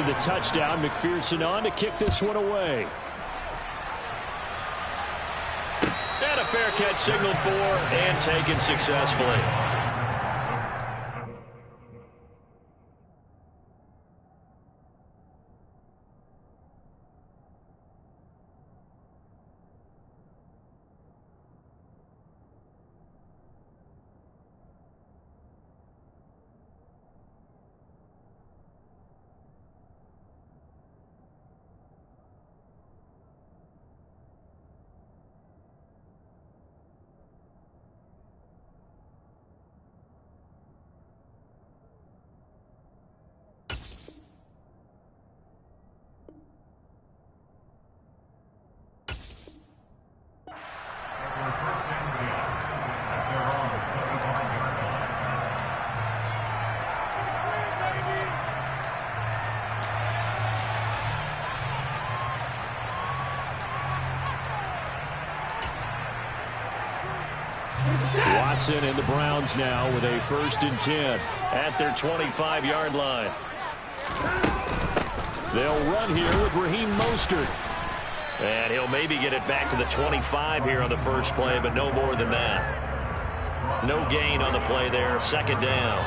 After the touchdown, McPherson on to kick this one away. And a fair catch signaled for and taken successfully. Watson and the Browns now with a 1st and 10 at their 25-yard line. They'll run here with Raheem Mostert. And he'll maybe get it back to the 25 here on the first play, but no more than that. No gain on the play there. 2nd down.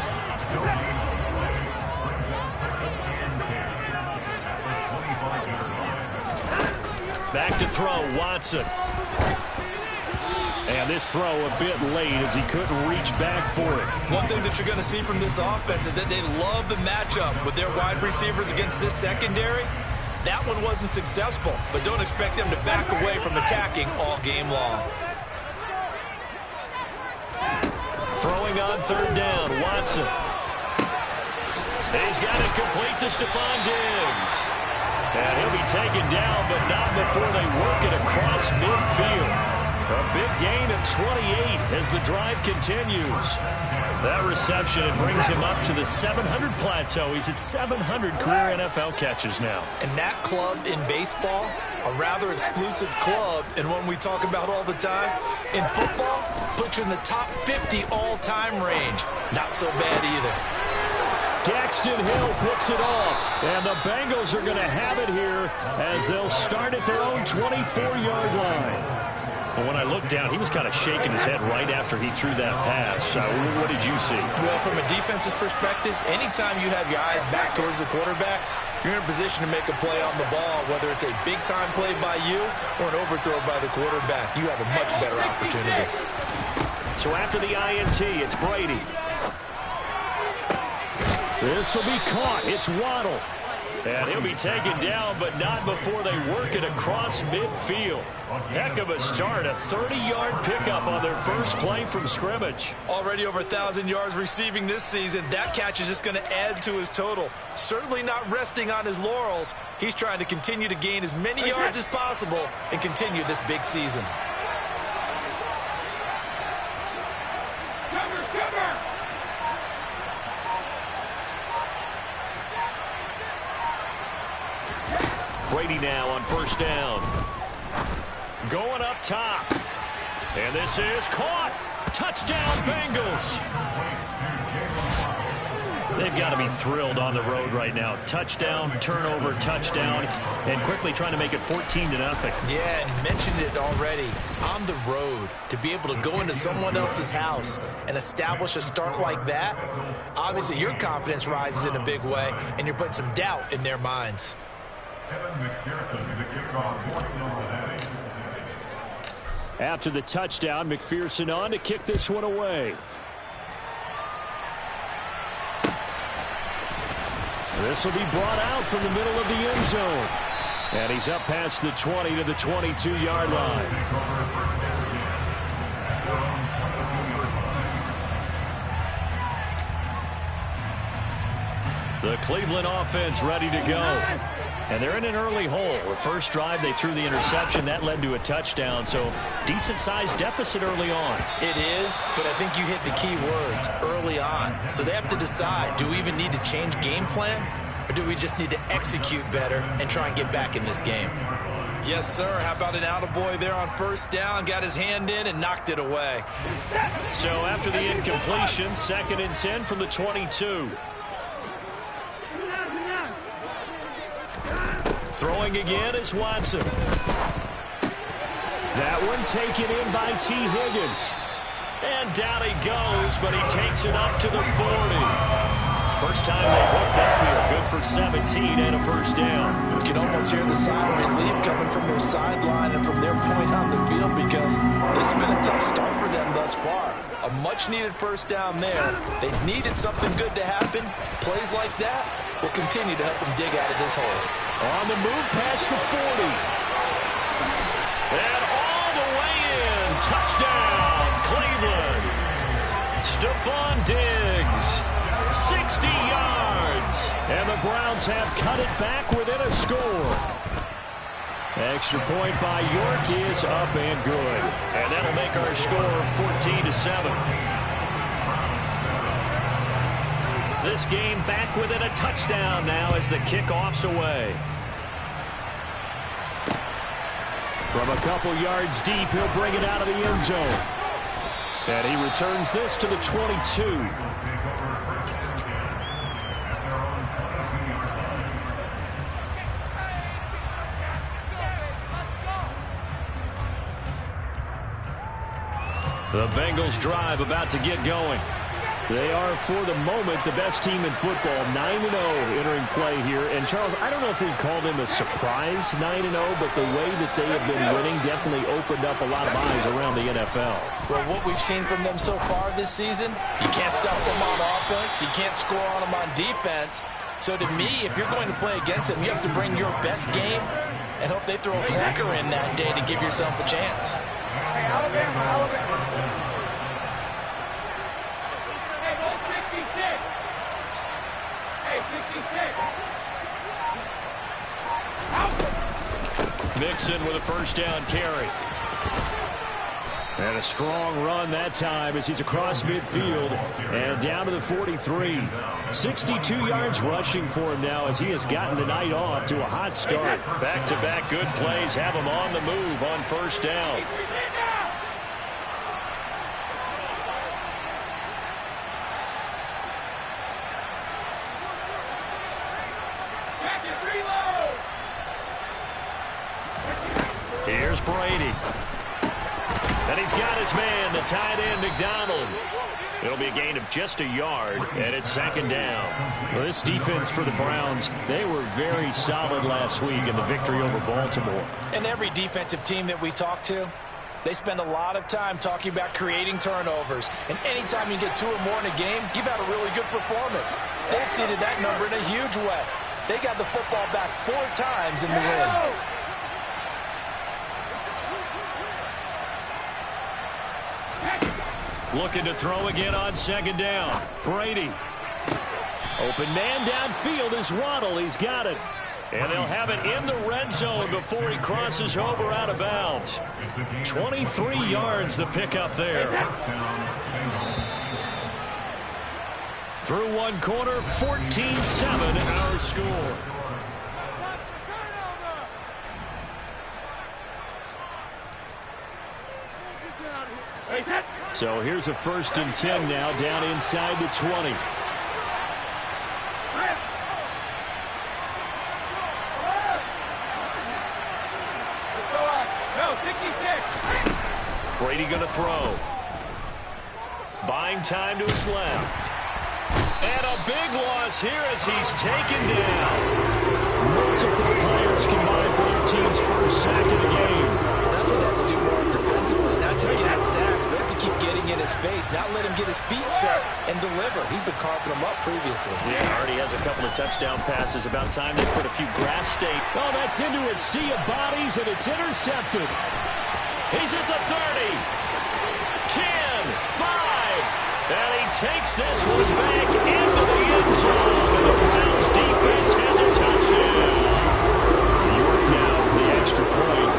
Back to throw, Watson. And this throw a bit late as he couldn't reach back for it. One thing that you're going to see from this offense is that they love the matchup with their wide receivers against this secondary. That one wasn't successful, but don't expect them to back away from attacking all game long. Throwing on 3rd down, Watson. He's got it complete to Stephon Diggs. And he'll be taken down, but not before they work it across midfield. A big gain of 28 as the drive continues. That reception, it brings him up to the 700 plateau. He's at 700 career NFL catches now. And that club in baseball, a rather exclusive club, and one we talk about all the time. In football, puts you in the top 50 all-time range. Not so bad either. Daxton Hill picks it off, and the Bengals are going to have it here as they'll start at their own 24-yard line. Well, when I looked down, he was kind of shaking his head right after he threw that pass. What did you see? Well, from a defense's perspective, anytime you have your eyes back towards the quarterback, you're in a position to make a play on the ball, whether it's a big-time play by you or an overthrow by the quarterback. You have a much better opportunity. So after the INT, it's Brady. This will be caught. It's Waddle. And he'll be taken down, but not before they work it across midfield. Heck of a start, a 30-yard pickup on their first play from scrimmage. Already over 1,000 yards receiving this season. That catch is just going to add to his total. Certainly not resting on his laurels. He's trying to continue to gain as many yards as possible and continue this big season. Brady now on 1st down. Going up top. And this is caught. Touchdown, Bengals. They've got to be thrilled on the road right now. Touchdown, turnover, touchdown, and quickly trying to make it 14-0. Yeah, and mentioned it already. On the road, to be able to go into someone else's house and establish a start like that, obviously your confidence rises in a big way, and you're putting some doubt in their minds. After the touchdown, McPherson on to kick this one away. This will be brought out from the middle of the end zone. And he's up past the 20 to the 22-yard line. The Cleveland offense ready to go. And they're in an early hole. The first drive, they threw the interception. That led to a touchdown. So decent-sized deficit early on. It is, but I think you hit the key words, early on. So they have to decide, do we even need to change game plan? Or do we just need to execute better and try and get back in this game? Yes, sir. How about an attaboy there on 1st down? Got his hand in and knocked it away. So after the incompletion, 2nd and 10 from the 22. Throwing again is Watson. That one taken in by T. Higgins. And down he goes, but he takes it up to the 40. First time they've hooked up here. Good for 17 and a first down. You can almost hear the sigh of relief coming from their sideline and from their point on the field because this has been a tough start for them thus far. A much-needed first down there. They needed something good to happen. Plays like that will continue to help them dig out of this hole. On the move past the 40. And all the way in. Touchdown, Cleveland. Stephon Diggs. 60 yards. And the Browns have cut it back within a score. Extra point by York is up and good. And that'll make our score 14-7. This game back within a touchdown now as the kickoff's away. From a couple yards deep, he'll bring it out of the end zone. And he returns this to the 22. The Bengals drive about to get going. They are, for the moment, the best team in football, 9-0 entering play here. And, Charles, I don't know if we'd call them a surprise 9-0, but the way that they have been winning definitely opened up a lot of eyes around the NFL. Well, what we've seen from them so far this season, you can't stop them on offense. You can't score on them on defense. So, to me, if you're going to play against them, you have to bring your best game and hope they throw a cracker in that day to give yourself a chance. Mixon with a first down carry. And a strong run that time as he's across midfield and down to the 43. 62 yards rushing for him now as he has gotten the night off to a hot start. Back-to-back good plays have him on the move on first down. Here's Brady. And he's got his man, the tight end, McDonald. It'll be a gain of just a yard, and it's second down. Well, this defense for the Browns, they were very solid last week in the victory over Baltimore. And every defensive team that we talk to, they spend a lot of time talking about creating turnovers. And anytime you get 2 or more in a game, you've had a really good performance. They exceeded that number in a huge way. They got the football back 4 times in the win. Looking to throw again on second down. Brady. Open man downfield is Waddle. He's got it. And they'll have it in the red zone before he crosses over out of bounds. 23 yards the pickup there. Through one quarter, 14-7 our score. So here's a 1st and 10 now down inside the 20. Brady going to throw. Buying time to his left. And a big loss here as he's taken down. Multiple players combined for their team's first sack of the game. That's what they have to do more defensively. Not just getting sacks, but have to keep getting in his face. Not let him get his feet set and deliver. He's been carving them up previously. Yeah, already has a couple of touchdown passes. About time they put a few grass state. Oh, that's into a sea of bodies, and it's intercepted. He's at the 30. 10, 5. And he takes this one back into the end zone. And the Browns defense has a touchdown. York now for the extra point.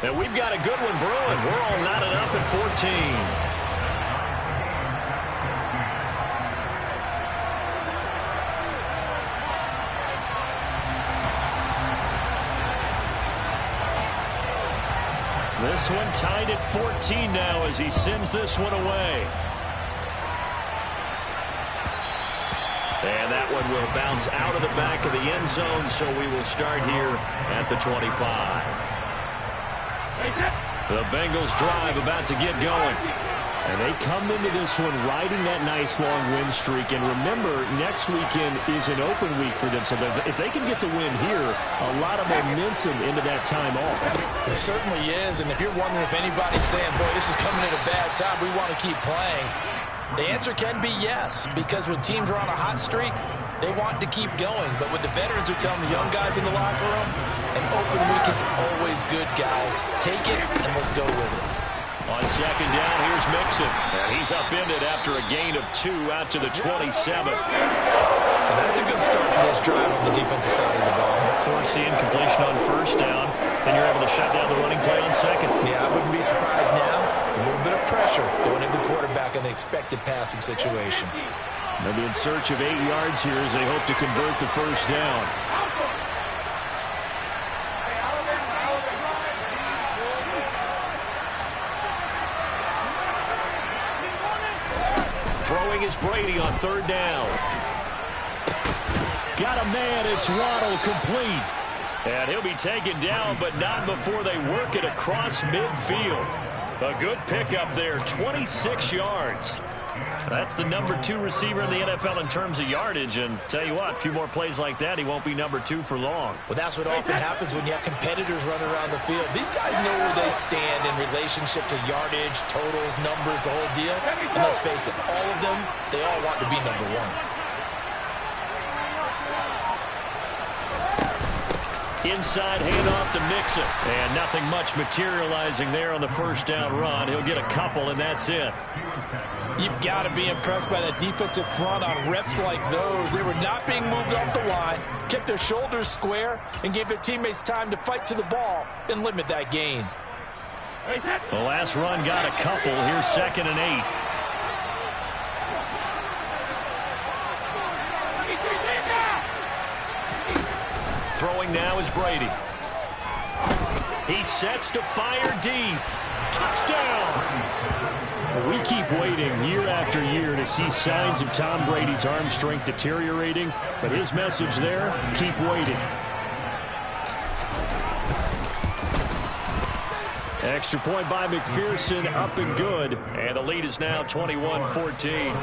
And we've got a good one brewing. We're all knotted up at 14. This one tied at 14 now as he sends this one away. And that one will It'll bounce out of the back of the end zone, so we will start here at the 25. The Bengals drive about to get going. And they come into this one riding that nice long win streak. And remember, next weekend is an open week for them. So if they can get the win here, a lot of momentum into that time off. It certainly is. And if you're wondering if anybody's saying, boy, this is coming at a bad time, we want to keep playing, the answer can be yes. Because when teams are on a hot streak, they want to keep going. But what the veterans are telling the young guys in the locker room, an open week is always good, guys. Take it and let's go with it. On second down, here's Mixon. And he's upended after a gain of 2 out to the 27. And that's a good start to this drive on the defensive side of the ball. Forcing completion on first down. Then you're able to shut down the running play on second. Yeah, I wouldn't be surprised now. A little bit of pressure going into the quarterback in an expected passing situation. They'll be in search of 8 yards here as they hope to convert the first down. Throwing is Brady on third down. Got a man, it's Waddle, complete. And he'll be taken down, but not before they work it across midfield. A good pickup there, 26 yards. That's the number 2 receiver in the NFL in terms of yardage. And tell you what, a few more plays like that, he won't be number 2 for long. Well, that's what often happens when you have competitors running around the field. These guys know where they stand in relationship to yardage, totals, numbers, the whole deal. And let's face it, all of them, they all want to be number 1. Inside handoff to Mixon. And nothing much materializing there on the first down run. He'll get a couple, and that's it. You've got to be impressed by that defensive front on reps like those. They were not being moved off the line, kept their shoulders square, and gave their teammates time to fight to the ball and limit that gain. The last run got a couple. Here's second and 8. Throwing now is Brady. He sets to fire deep. Touchdown! We keep waiting year after year to see signs of Tom Brady's arm strength deteriorating, but his message there, keep waiting. Extra point by McPherson, up and good, and the lead is now 21-14.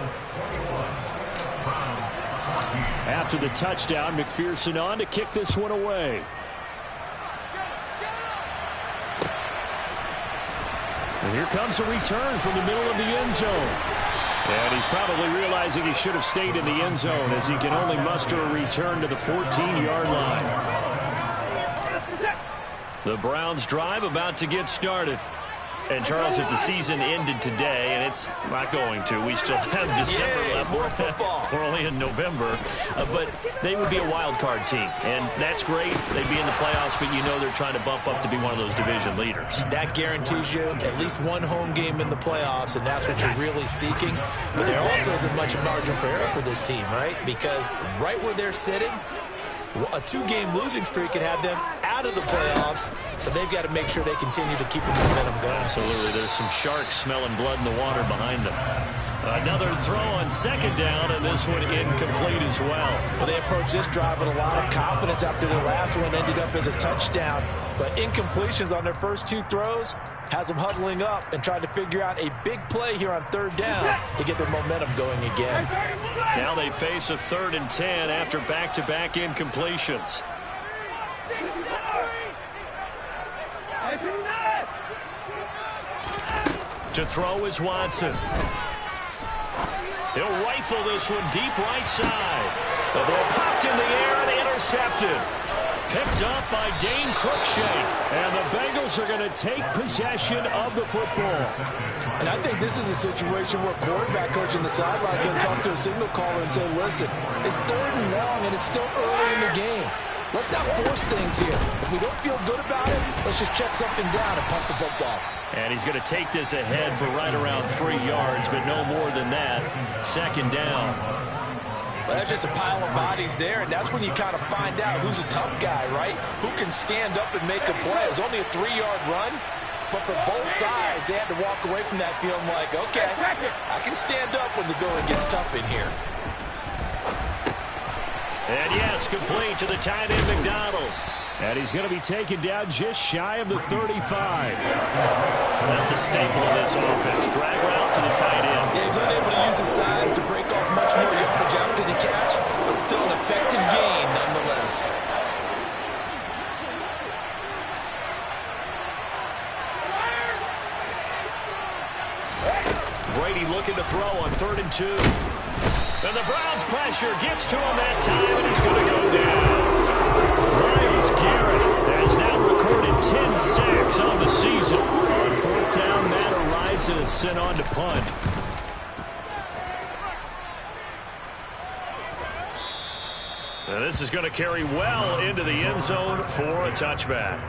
After the touchdown, McPherson on to kick this one away. And here comes a return from the middle of the end zone. And he's probably realizing he should have stayed in the end zone as he can only muster a return to the 14-yard line. The Browns drive about to get started. And, Charles, if the season ended today, and it's not going to, we still have December left. More football. We're only in November. But they would be a wild card team. And that's great. They'd be in the playoffs, but you know they're trying to bump up to be one of those division leaders. That guarantees you at least one home game in the playoffs, and that's what you're really seeking. But there also isn't much margin for error for this team, right? Because right where they're sitting, a 2-game losing streak can have them out of the playoffs, so they've got to make sure they continue to keep the momentum going. Absolutely. There's some sharks smelling blood in the water behind them. Another throw on second down, and this one incomplete as well. Well, they approached this drive with a lot of confidence after their last one ended up as a touchdown. But incompletions on their first 2 throws has them huddling up and trying to figure out a big play here on third down to get their momentum going again. Now they face a 3rd and 10 after back-to-back incompletions. To throw is Watson. He'll rifle this one deep right side. The ball popped in the air and intercepted. Picked up by Dane Cruikshank. And the Bengals are going to take possession of the football. And I think this is a situation where quarterback coach on the sideline is going to talk to a signal caller and say, listen, it's 3rd and long and it's still early in the game. Let's not force things here. If we don't feel good about it, let's just check something down and punt the football. And he's going to take this ahead for right around 3 yards, but no more than that. Second down. Well, that's just a pile of bodies there, and that's when you kind of find out who's a tough guy, right? Who can stand up and make a play. It was only a 3-yard run, but for both sides, they had to walk away from that feeling like, okay, I can stand up when the going gets tough in here. And yes, complete to the tight end, McDonald. And he's going to be taken down just shy of the 35. That's a staple of this offense. Drag route to the tight end. Yeah, he's unable to use his size to break off much more yardage after the catch, but still an effective gain nonetheless. Brady looking to throw on 3rd and 2. And the Browns pressure gets to him that time, and he's going to go down. Myles Garrett has now recorded 10 sacks on the season. On 4th down, Matt Ariza is sent on to punt. Now this is going to carry well into the end zone for a touchback.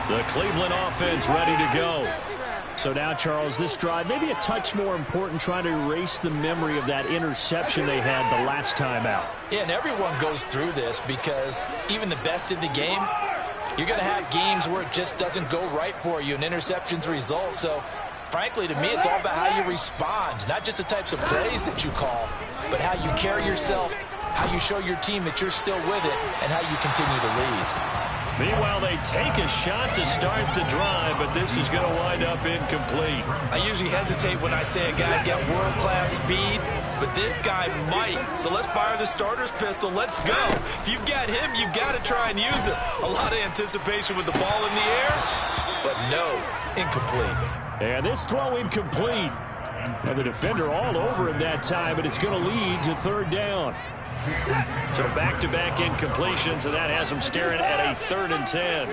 The Cleveland offense ready to go. So now, Charles, this drive maybe a touch more important, trying to erase the memory of that interception they had the last time out. Yeah, and everyone goes through this because even the best in the game, you're going to have games where it just doesn't go right for you and interceptions result. So, frankly, to me, it's all about how you respond, not just the types of plays that you call, but how you carry yourself, how you show your team that you're still with it, and how you continue to lead. Meanwhile, they take a shot to start the drive, but this is going to wind up incomplete. I usually hesitate when I say a guy's got world-class speed, but this guy might. So let's fire the starter's pistol. Let's go. If you've got him, you've got to try and use it. A lot of anticipation with the ball in the air, but no, incomplete. And this throw incomplete. And the defender all over him that time, but it's going to lead to 3rd down. So back-to-back incompletions, and that has them staring at a 3rd and 10.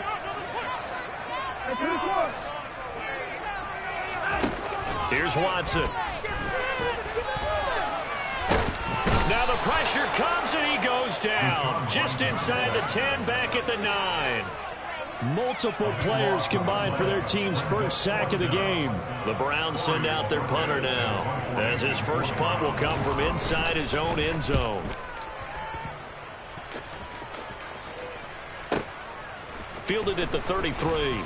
Here's Watson. Now the pressure comes, and he goes down. Just inside the 10, back at the 9. Multiple players combined for their team's first sack of the game. The Browns send out their punter now, as his first punt will come from inside his own end zone. Fielded at the 33.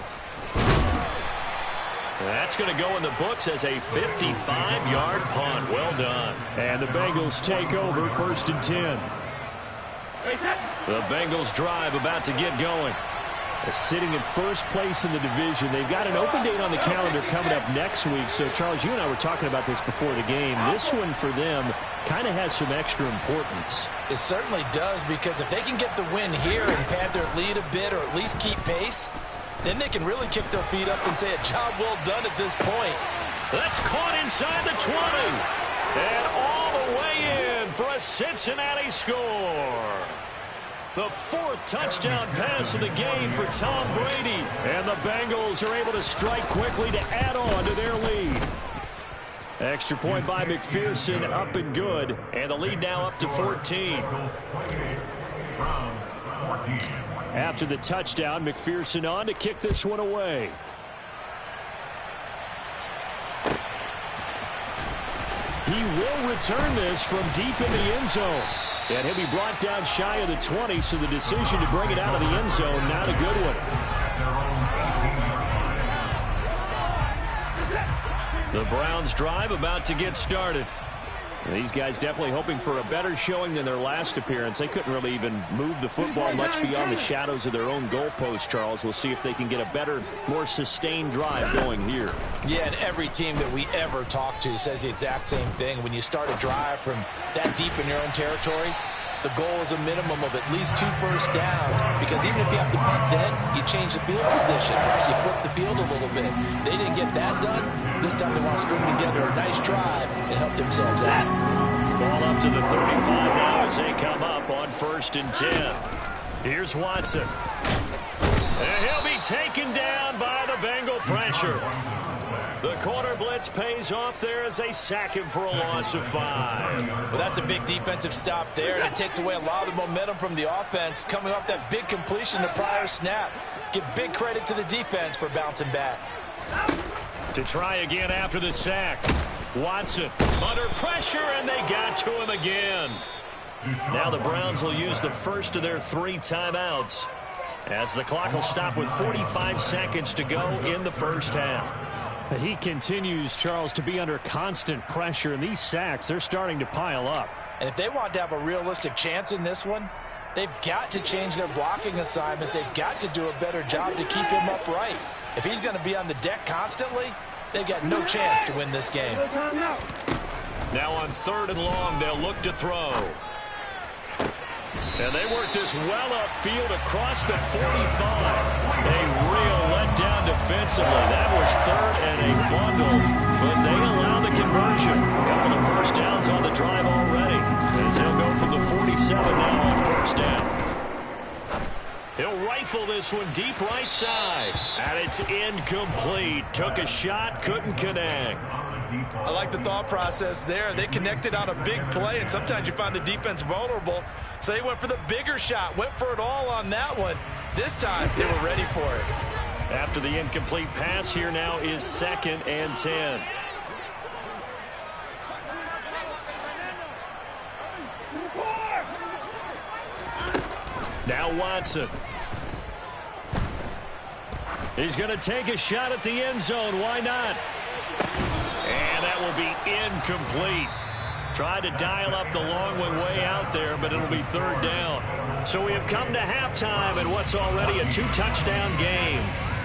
That's going to go in the books as a 55-yard punt. Well done. And the Bengals take over 1st and 10. The Bengals drive about to get going. Sitting in first place in the division. They've got an open date on the calendar coming up next week. So, Charles, you and I were talking about this before the game. This one for them kind of has some extra importance. It certainly does, because if they can get the win here and pad their lead a bit or at least keep pace, then they can really kick their feet up and say a job well done at this point. That's caught inside the 20. And all the way in for a Cincinnati score. The 4th touchdown pass of the game for Tom Brady. And the Bengals are able to strike quickly to add on to their lead. Extra point by McPherson, up and good. And the lead now up to 14. After the touchdown, McPherson on to kick this one away. He will return this from deep in the end zone. And he'll be brought down shy of the 20, so the decision to bring it out of the end zone, not a good one. The Browns drive about to get started. These guys definitely hoping for a better showing than their last appearance. They couldn't really even move the football much beyond the shadows of their own goalpost, Charles. We'll see if they can get a better, more sustained drive going here. Yeah, and every team that we ever talk to says the exact same thing. When you start a drive from that deep in your own territory, the goal is a minimum of at least 2 first downs, because even if you have to punt then, you change the field position. You flip the field a little bit. They didn't get that done. This time they want to string together a nice drive and help themselves out. Ball up to the 35 now as they come up on 1st and 10. Here's Watson. And he'll be taken down by the Bengal pressure. The corner blitz pays off there as they sack him for a loss of 5. Well, that's a big defensive stop there, and it takes away a lot of the momentum from the offense coming off that big completion the prior snap. Give big credit to the defense for bouncing back. To try again after the sack. Watson under pressure, and they got to him again. Now the Browns will use the first of their 3 timeouts as the clock will stop with 45 seconds to go in the first half. He continues, Charles, to be under constant pressure, and these sacks, they're starting to pile up. And if they want to have a realistic chance in this one, they've got to change their blocking assignments. They've got to do a better job to keep him upright. If he's going to be on the deck constantly, they've got no chance to win this game. Now on 3rd and long, they'll look to throw. And they work this well upfield across the 45. A real letdown defensively. That was 3rd and a bundle, but they allow the conversion. A couple of first downs on the drive already, as they'll go from the 47 now on first down. He'll rifle this one deep right side, and it's incomplete. Took a shot, couldn't connect. I like the thought process there. They connected on a big play, and sometimes you find the defense vulnerable. So they went for the bigger shot, went for it all on that one. This time, they were ready for it. After the incomplete pass, here now is 2nd and 10. Now Watson. He's going to take a shot at the end zone. Why not? And that will be incomplete. Tried to dial up the long one way out there, but it'll be 3rd down. So we have come to halftime in what's already a 2-touchdown game.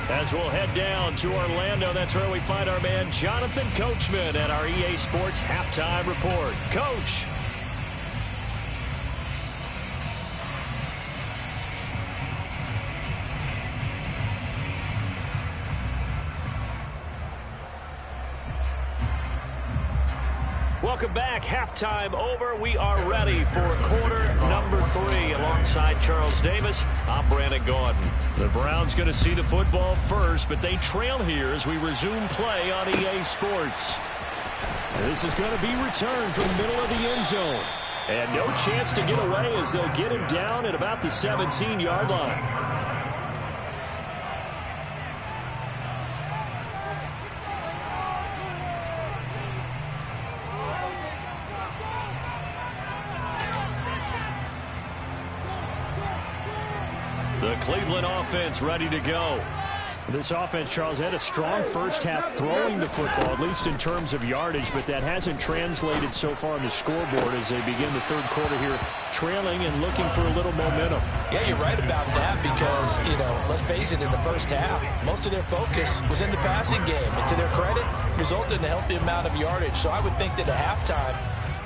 As we'll head down to Orlando, that's where we find our man Jonathan Coachman at our EA Sports Halftime Report. Coach. Welcome back. Halftime over. We are ready for quarter number 3. Alongside Charles Davis, I'm Brandon Gordon. The Browns going to see the football first, but they trail here as we resume play on EA Sports. This is going to be returned from the middle of the end zone. And no chance to get away as they'll get him down at about the 17-yard line. The Cleveland offense ready to go. This offense, Charles, had a strong first half throwing the football, at least in terms of yardage, but that hasn't translated so far on the scoreboard as they begin the 3rd quarter here, trailing and looking for a little momentum. Yeah, you're right about that because, let's face it, in the first half, most of their focus was in the passing game. And to their credit, resulted in a healthy amount of yardage. So I would think that at halftime,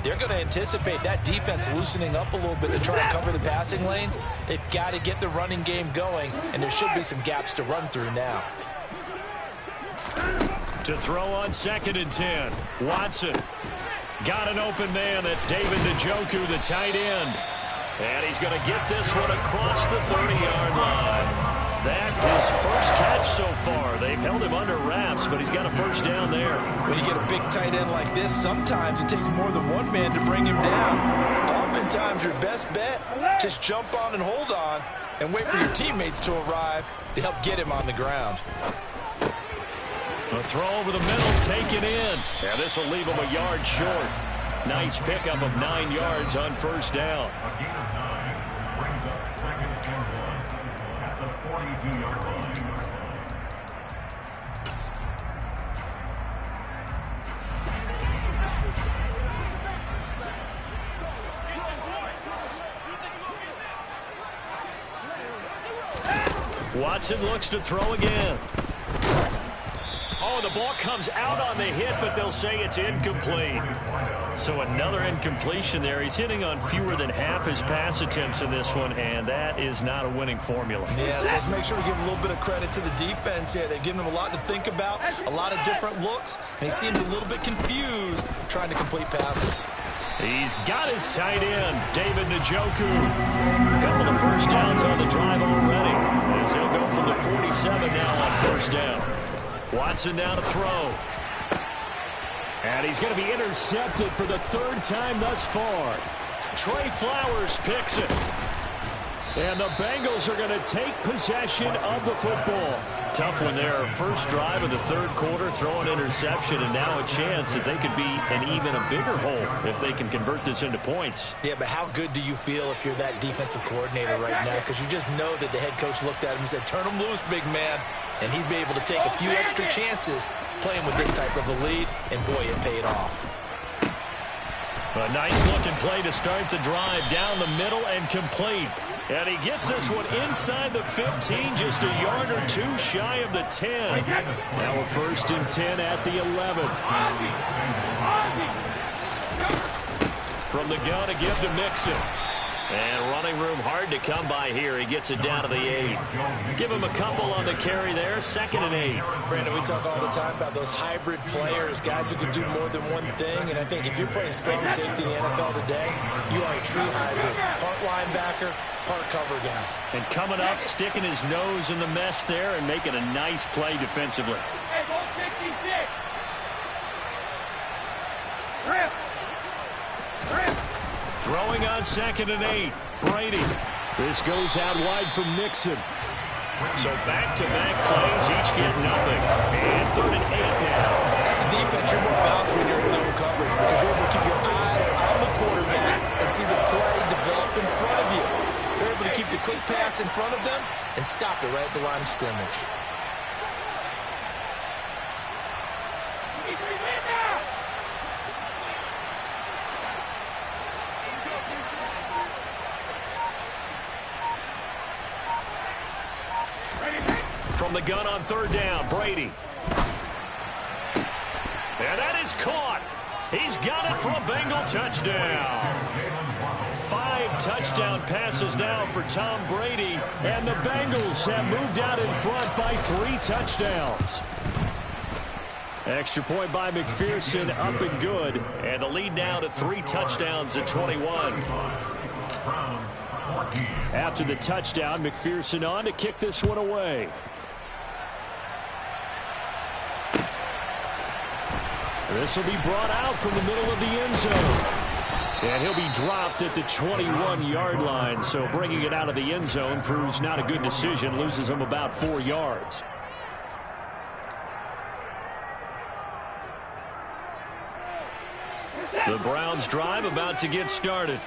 they're going to anticipate that defense loosening up a little bit to try and cover the passing lanes. They've got to get the running game going, and there should be some gaps to run through now. To throw on 2nd and 10. Watson got an open man. That's David Njoku, the tight end. And he's going to get this one across the 30-yard line. That his first catch so far. They've held him under wraps, but he's got a first down there. When you get a big tight end like this, sometimes it takes more than one man to bring him down. Oftentimes, your best bet, just jump on and hold on and wait for your teammates to arrive to help get him on the ground. A throw over the middle, taken in. And this will leave him a yard short. Nice pickup of 9 yards on first down. Watson looks to throw again. Oh, the ball comes out on the hit, but they'll say it's incomplete. So another incompletion there. He's hitting on fewer than half his pass attempts in this one, and that is not a winning formula. Yes, let's make sure we give a little bit of credit to the defense here. They've given him a lot to think about, a lot of different looks, and he seems a little bit confused trying to complete passes. He's got his tight end, David Njoku. A couple of first downs on the drive already, as he'll go from the 47 now on first down. Watson now to throw. And he's going to be intercepted for the 3rd time thus far. Trey Flowers picks it. And the Bengals are going to take possession of the football. Tough one there. First drive of the third quarter, throw an interception, and now a chance that they could be in even a bigger hole if they can convert this into points. Yeah, but how good do you feel if you're that defensive coordinator right now? Because you just know that the head coach looked at him and said, turn him loose, big man. And he'd be able to take a few extra chances playing with this type of a lead, and boy, it paid off. A nice-looking play to start the drive down the middle and complete. And he gets this one inside the 15, just a yard or two shy of the 10. Now we're 1st and 10 at the 11. From the gun to give to Mixon. And running room hard to come by here. He gets it down to the 8. Give him a couple on the carry there. 2nd and 8. Brandon, we talk all the time about those hybrid players, guys who can do more than one thing. And I think if you're playing strong safety in the NFL today, you are a true hybrid. Part linebacker, part cover guy. And coming up, sticking his nose in the mess there and making a nice play defensively. Throwing on 2nd and 8. Brady. This goes out wide from Mixon. So back-to-back plays, each get nothing. And 3rd and 8 now. As a defense, you're more balanced when you're in zone coverage because you're able to keep your eyes on the quarterback and see the play develop in front of you. You're able to keep the quick pass in front of them and stop it right at the line of scrimmage. From the gun on 3rd down, Brady. And that is caught. He's got it for a Bengal touchdown. 5 touchdown passes now for Tom Brady. And the Bengals have moved out in front by 3 touchdowns. Extra point by McPherson, up and good. And the lead now to 3 touchdowns at 21. After the touchdown, McPherson on to kick this one away. This will be brought out from the middle of the end zone. And he'll be dropped at the 21-yard line. So bringing it out of the end zone proves not a good decision. Loses him about 4 yards. The Browns drive about to get started.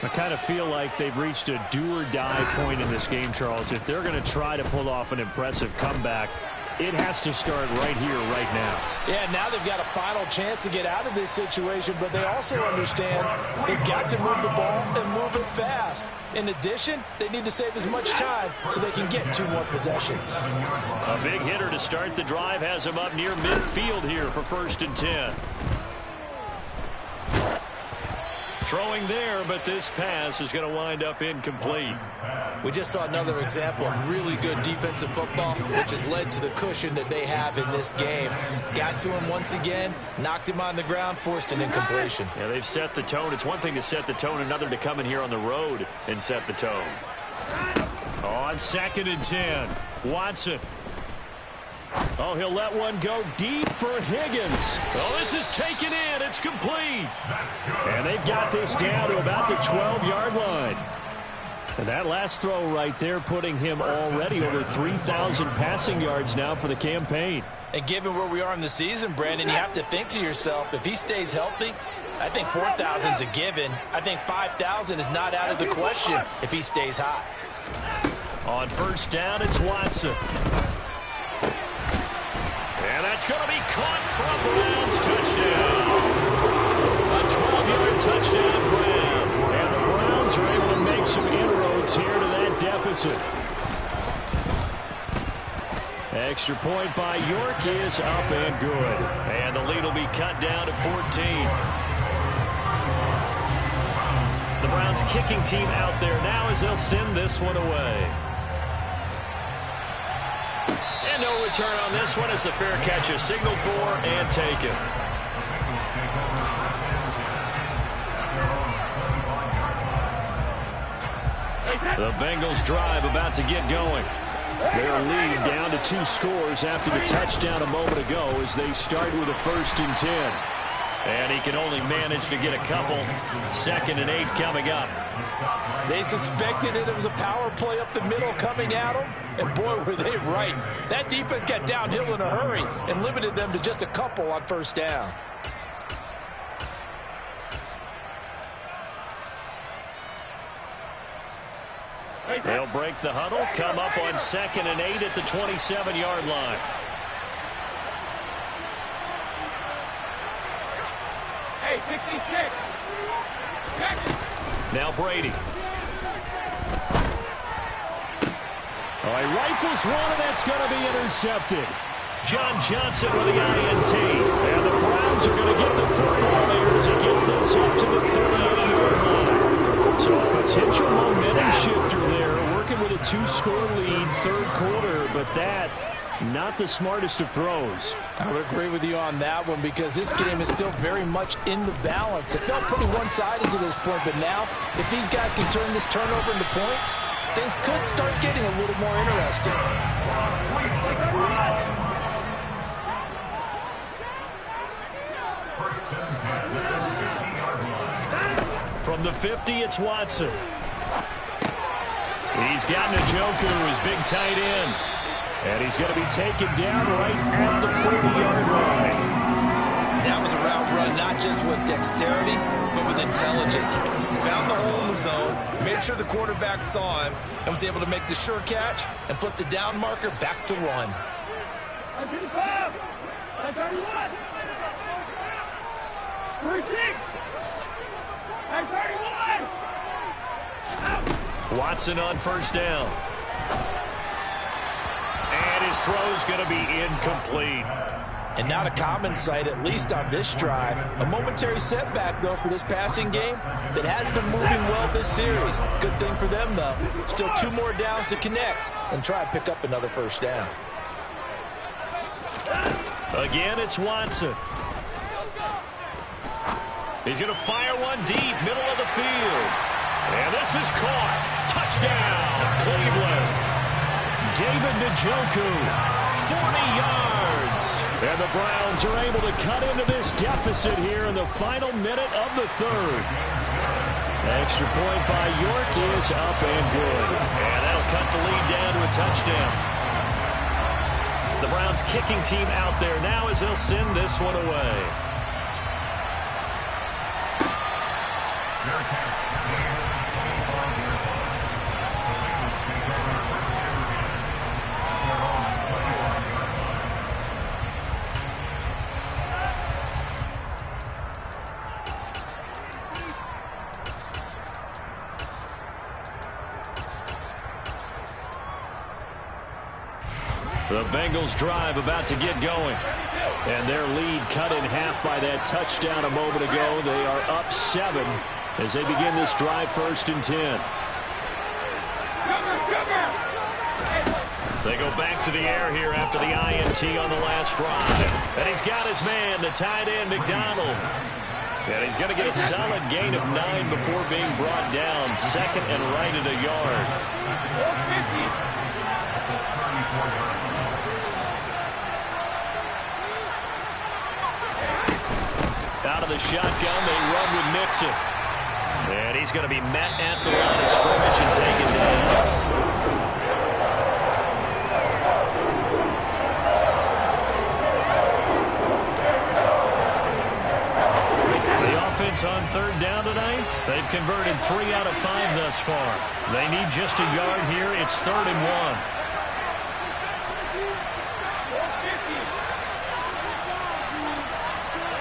I kind of feel like they've reached a do-or-die point in this game, Charles. If they're going to try to pull off an impressive comeback, it has to start right here, right now. Yeah, now they've got a final chance to get out of this situation, but they also understand they've got to move the ball and move it fast. In addition, they need to save as much time so they can get 2 more possessions. A big hitter to start the drive has him up near midfield here for 1st and 10. Throwing there, but this pass is going to wind up incomplete. We just saw another example of really good defensive football, which has led to the cushion that they have in this game. Got to him once again, knocked him on the ground, forced an incompletion. Yeah, they've set the tone. It's one thing to set the tone, another to come in here on the road and set the tone. On 2nd and 10, Watson. Oh, he'll let one go deep for Higgins. Oh, this is taken in. It's complete. And they've got this down to about the 12-yard line. And that last throw right there putting him already over 3,000 passing yards now for the campaign. And given where we are in the season, Brandon, you have to think to yourself, if he stays healthy, I think 4,000 is a given. I think 5,000 is not out of the question if he stays hot. On 1st down, it's Watson. And that's going to be caught for a Browns touchdown. A 12-yard touchdown grab. And the Browns are able to make some inroads here to that deficit. Extra point by York is up and good. And the lead will be cut down to 14. The Browns kicking team out there now as they'll send this one away. And no return on this one as the fair catch is signaled for and taken. The Bengals drive about to get going. Their lead down to 2 scores after the touchdown a moment ago as they start with a 1st and 10. And he can only manage to get a couple. 2nd and 8 coming up. They suspected it was a power play up the middle coming at them, and boy, were they right. That defense got downhill in a hurry and limited them to just a couple on 1st down. They'll break the huddle, come up on 2nd and 8 at the 27-yard line. Hey, 66. Now Brady. Oh, he rifles one, and that's going to be intercepted. John Johnson with the INT. And the Browns are going to get the football there as he gets this up to the 38-yard line. So a potential momentum shifter there, working with a 2-score lead, 3rd quarter, but that, not the smartest of throws. I would agree with you on that one because this game is still very much in the balance. It felt pretty one-sided to this point, but now, if these guys can turn this turnover into points, things could start getting a little more interesting. From the 50, it's Watson. He's got Njoku, his big tight end. And he's going to be taken down right at the 40-yard line. That was a route run, not just with dexterity, but with intelligence. Found the hole in the zone, made sure the quarterback saw him, and was able to make the sure catch and flip the down marker back to run. Watson on 1st down. And his throw's going to be incomplete. And not a common sight, at least on this drive. A momentary setback, though, for this passing game that has been moving well this series. Good thing for them, though. Still 2 more downs to connect and try and pick up another 1st down. Again, it's Watson. He's going to fire one deep, middle of the field. And this is caught. Touchdown, Cleveland. David Njoku, 40 yards. And the Browns are able to cut into this deficit here in the final minute of the 3rd. Extra point by York is up and good. And that'll cut the lead down to a touchdown. The Browns kicking team out there now as they'll send this one away. The Bengals drive about to get going. And their lead cut in half by that touchdown a moment ago. They are up 7 as they begin this drive 1st and 10. They go back to the air here after the INT on the last drive. And he's got his man, the tight end, McDonald. And he's going to get a solid gain of 9 before being brought down. 2nd and right at a yard. Out of the shotgun, they run with Mixon. And he's going to be met at the line of scrimmage and taken down. The offense on 3rd down tonight, they've converted 3 out of 5 thus far. They need just a yard here. It's 3rd and 1.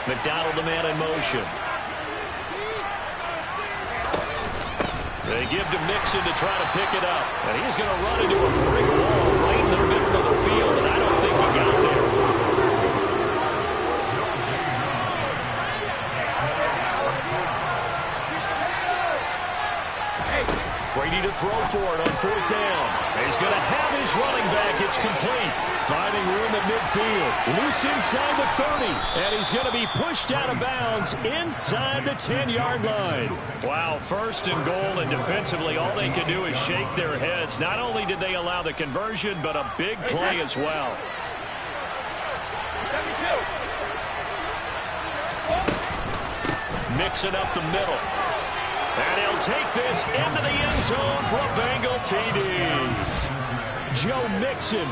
McDonald, the man in motion. They give to Mixon to try to pick it up. And he's going to run into a brick wall right in the middle of the field, and I don't think he got there. Brady to throw for it on 4th down. He's going to have his running back. It's complete. Finding room at midfield. Loose inside the 30. And he's going to be pushed out of bounds inside the 10-yard line. Wow, 1st and goal, and defensively all they can do is shake their heads. Not only did they allow the conversion, but a big play as well. Mixing up the middle. And he'll take this into the end zone for a Bengal TD. Joe Mixon,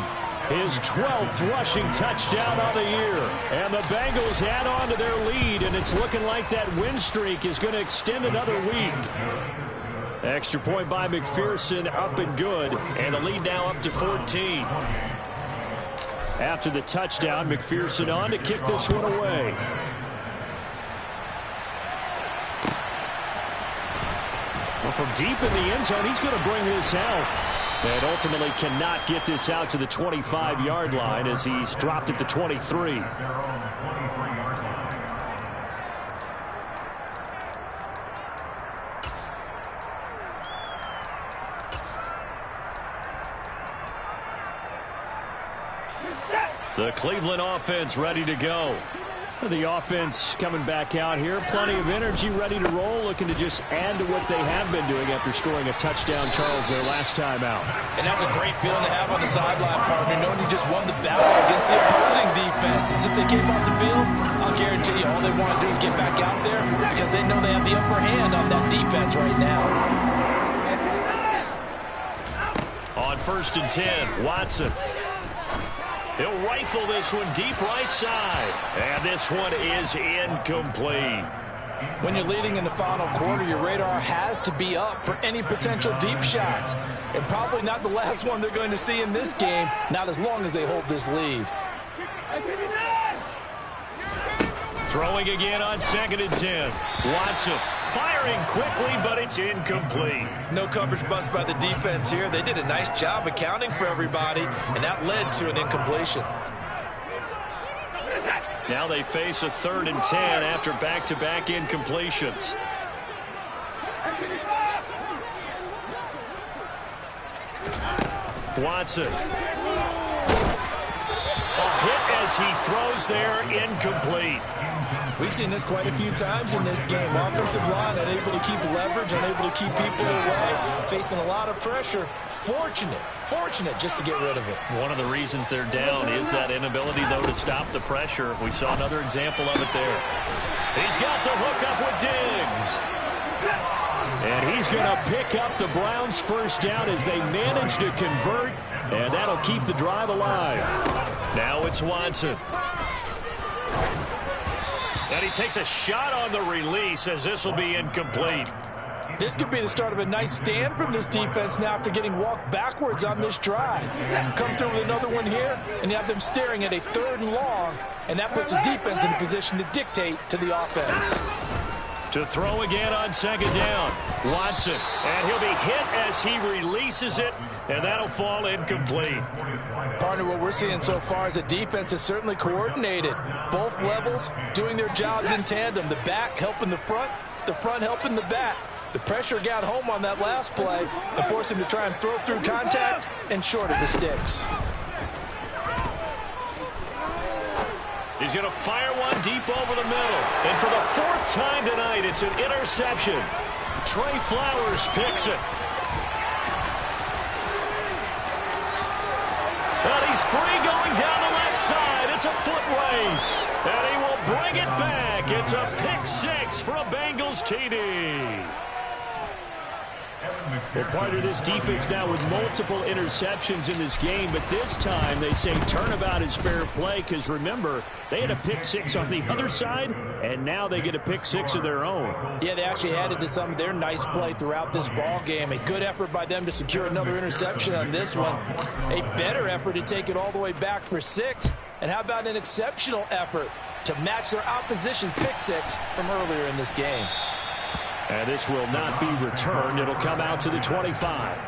his 12th rushing touchdown of the year. And the Bengals add on to their lead, and it's looking like that win streak is going to extend another week. Extra point by McPherson, up and good. And the lead now up to 14. After the touchdown, McPherson on to kick this one away. Well, from deep in the end zone, he's going to bring this out. And ultimately cannot get this out to the 25-yard line as he's dropped it to 23. The Cleveland offense ready to go. The offense coming back out here. Plenty of energy, ready to roll, looking to just add to what they have been doing after scoring a touchdown, Charles, their last time out. And that's a great feeling to have on the sideline, partner, knowing you just won the battle against the opposing defense. And since they came off the field, I'll guarantee you all they want to do is get back out there because they know they have the upper hand on that defense right now. On 1st and 10, Watson. He'll rifle this one deep right side. And this one is incomplete. When you're leading in the final quarter, your radar has to be up for any potential deep shots. And probably not the last one they're going to see in this game, not as long as they hold this lead. Throwing again on 2nd and 10. Watson firing quickly, but it's incomplete. No coverage bust by the defense here. They did a nice job accounting for everybody, and that led to an incompletion. Now they face a 3rd and 10 after back-to-back incompletions. Watson. A hit as he throws there, incomplete. We've seen this quite a few times in this game. Offensive line unable to keep leverage, unable to keep people away, facing a lot of pressure. Fortunate just to get rid of it. One of the reasons they're down is that inability, though, to stop the pressure. We saw another example of it there. He's got the hook up with Diggs. And he's going to pick up the Browns' first down as they manage to convert, and that'll keep the drive alive. Now it's Watson. And he takes a shot on the release as this will be incomplete. This could be the start of a nice stand from this defense now after getting walked backwards on this drive. Come through with another one here, and you have them staring at a 3rd and long, and that puts the defense in a position to dictate to the offense. To throw again on 2nd down. Watson. And he'll be hit as he releases it, and that'll fall incomplete. Partner, what we're seeing so far is the defense is certainly coordinated. Both levels doing their jobs in tandem. The back helping the front helping the back. The pressure got home on that last play and forced him to try and throw through contact and short of the sticks. He's going to fire one deep over the middle. And for the 4th time tonight, it's an interception. Trey Flowers picks it. And he's free going down the left side. It's a foot race. And he will bring it back. It's a pick 6 for a Bengals TD. Well, part of this defense now with multiple interceptions in this game, but this time they say turnabout is fair play because, remember, they had a pick 6 on the other side, and now they get a pick 6 of their own. Yeah, they actually added to some of their nice play throughout this ball game. A good effort by them to secure another interception on this one. A better effort to take it all the way back for 6. And how about an exceptional effort to match their opposition's pick 6 from earlier in this game. And this will not be returned. It'll come out to the 25.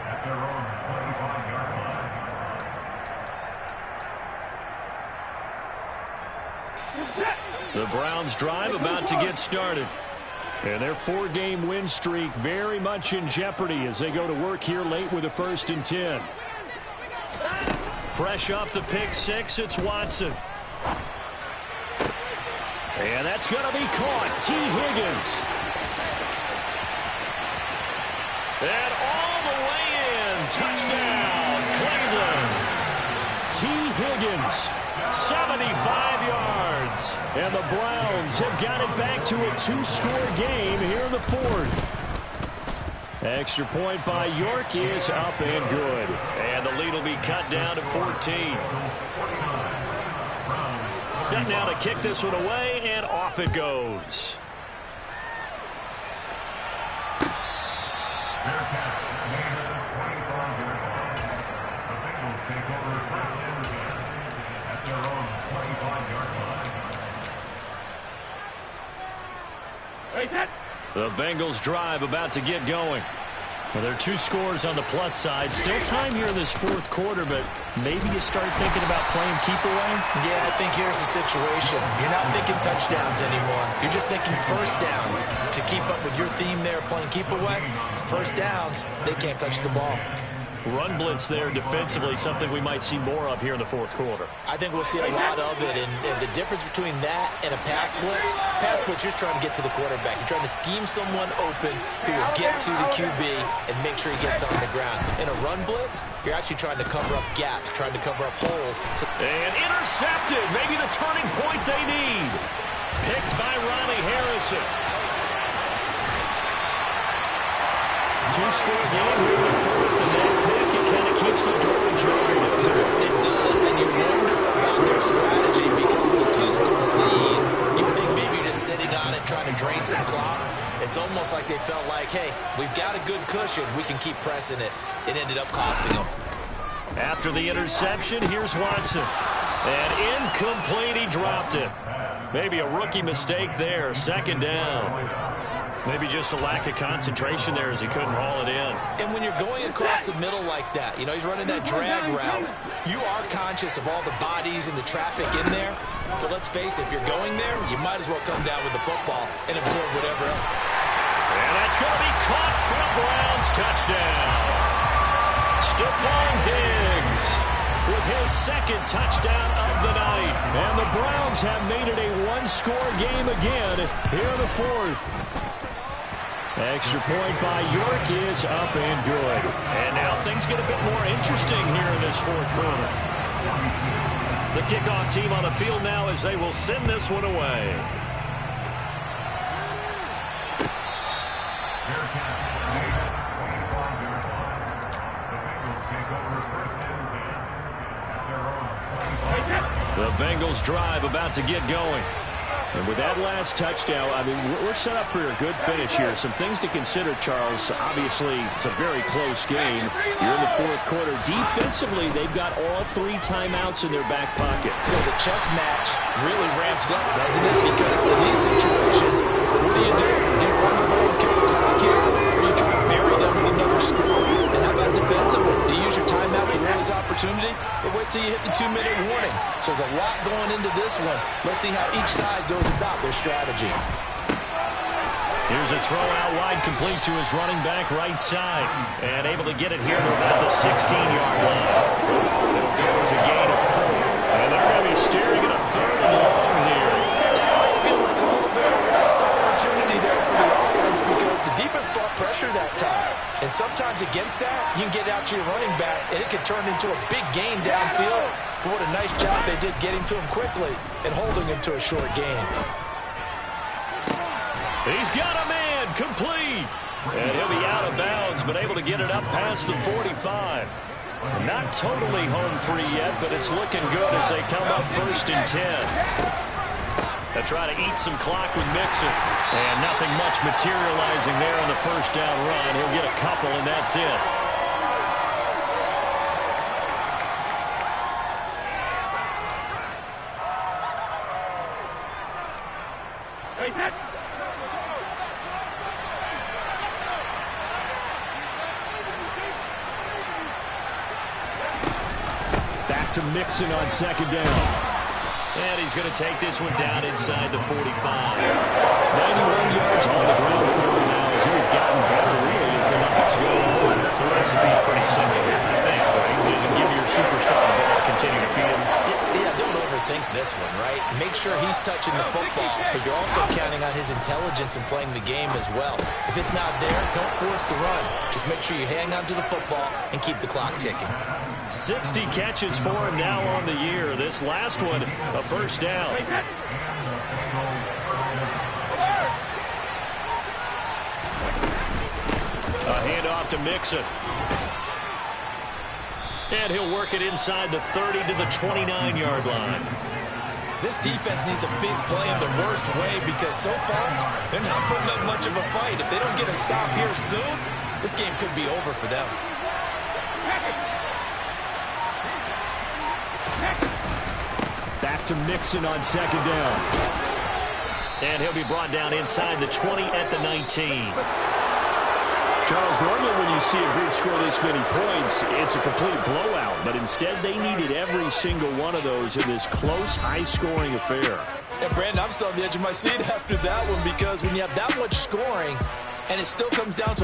The Browns drive about to get started. And their 4-game win streak very much in jeopardy as they go to work here late with a 1st and 10. Fresh off the pick 6, it's Watson. And that's going to be caught. T. Higgins. And all the way in. Touchdown, Cleveland. T. Higgins. 75 yards. And the Browns have got it back to a two-score game here in the fourth. Extra point by York is up and good. And the lead will be cut down to 14. Set now to kick this one away, and off it goes. The Bengals drive about to get going. Well, there are two scores on the plus side. Still time here in this fourth quarter, but maybe you start thinking about playing keep away? Yeah, I think here's the situation. You're not thinking touchdowns anymore. You're just thinking first downs. To keep up with your theme there, playing keep away, first downs, they can't touch the ball. Run blitz there defensively, something we might see more of here in the fourth quarter. I think we'll see a lot of it, and the difference between that and a pass blitz, you're just trying to get to the quarterback. You're trying to scheme someone open who will get to the QB and make sure he gets on the ground. In a run blitz, you're actually trying to cover up gaps, trying to cover up holes. And intercepted, maybe the turning point they need. Picked by Ronnie Harrison. Two-score game here in the fourth, and that pick, it kind of keeps the door ajar, doesn't it? It does, and you wonder about their strategy because with a two-score lead, you think maybe you're just sitting on it trying to drain some clock. It's almost like they felt like, hey, we've got a good cushion. We can keep pressing it. It ended up costing them. After the interception, here's Watson. And incomplete, he dropped it. Maybe a rookie mistake there, second down. Maybe just a lack of concentration there as he couldn't haul it in. And when you're going across the middle like that, you know, he's running that drag route, you are conscious of all the bodies and the traffic in there. But let's face it, if you're going there, you might as well come down with the football and absorb whatever else. And that's going to be caught for a Browns touchdown. Stephon Diggs with his second touchdown of the night. And the Browns have made it a one-score game again here in the fourth. Extra point by York is up and good. And now things get a bit more interesting here in this fourth quarter. The kickoff team on the field now as they will send this one away. The Bengals drive about to get going. And with that last touchdown, I mean, we're set up for a good finish here. Some things to consider, Charles. Obviously, it's a very close game. You're in the fourth quarter. Defensively, they've got all three timeouts in their back pocket. So the chess match really ramps up, doesn't it? Because in these situations, what do? Do you run the ball and kill the clock here? Or do you try to bury them with another score? And how about defensively? Do you use your timeouts and lose opportunity? Or wait till you hit the 2-minute warning? So there's a lot going into this one. Let's see how each side goes about their strategy. Here's a throw out wide, complete to his running back right side. And able to get it here to about the 16-yard line. It'll go as a gain of 4. And they're going to be staring at a third and long here. I feel like a little bit of a lost opportunity there for the offense because the defense brought pressure that time. And sometimes against that, you can get out to your running back, and it can turn into a big gain downfield. But what a nice job they did getting to him quickly and holding him to a short gain. He's got a man, complete. And he'll be out of bounds, but able to get it up past the 45. Not totally home free yet, but it's looking good as they come up 1st and 10. They'll try to eat some clock with Mixon. And nothing much materializing there on the first down run. He'll get a couple, and that's it. Back to Mixon on second down. And he's going to take this one down inside the 45. 91 yards on the ground for him now as he's gotten better really as the nights go on. The recipe's pretty simple, I think, right? Just give your superstar the ball, continue to feed him. Yeah, don't overthink this one, right? Make sure he's touching the football, but you're also counting on his intelligence in playing the game as well. If it's not there, don't force the run. Just make sure you hang on to the football and keep the clock ticking. 60 catches for him now on the year. This last one, a first down. off to Mixon. And he'll work it inside the 30 to the 29-yard line. This defense needs a big play in the worst way because so far, they're not putting up much of a fight. If they don't get a stop here soon, this game could be over for them. Back to Mixon on second down. And he'll be brought down inside the 20 at the 19. Charles, normally when you see a group score this many points, it's a complete blowout. But instead, they needed every single one of those in this close, high-scoring affair. And, Brandon, I'm still on the edge of my seat after that one because when you have that much scoring and it still comes down to